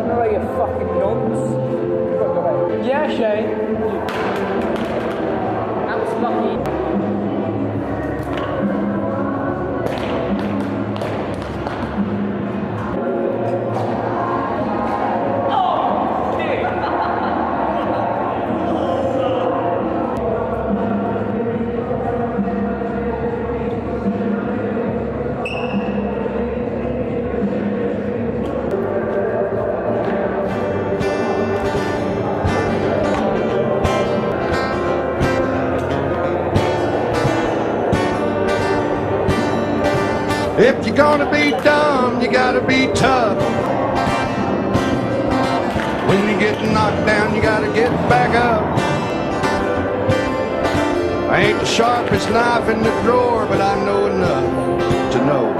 Oh, you fucking nuts. Yeah, Shane. That was lucky. If you're gonna be dumb, you gotta be tough. When you get knocked down, you gotta get back up. I ain't the sharpest knife in the drawer, but I know enough to know.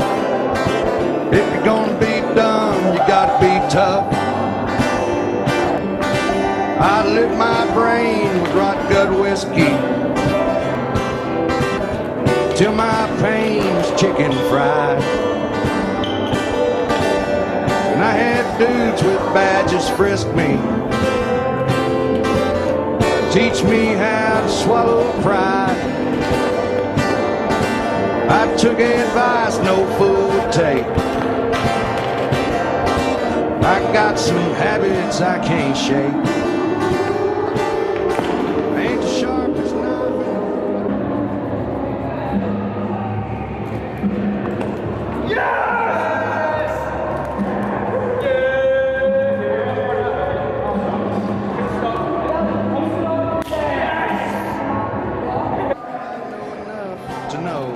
If you're gonna be dumb, you gotta be tough. I lit my brain with rot gut whiskey till my pain's chicken fried. And I had dudes with badges frisk me, teach me how to swallow pride. I took advice no fool would take. I got some habits I can't shake. I ain't the sharpest knife. To know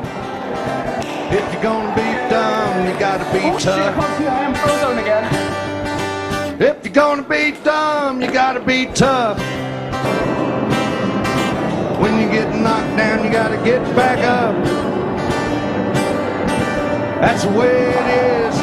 if you're gonna be dumb, you gotta be Oh shit, I tough. can't see that. I'm frozen again. If you're gonna be dumb, you gotta be tough. When you get knocked down, you gotta get back up. That's the way it is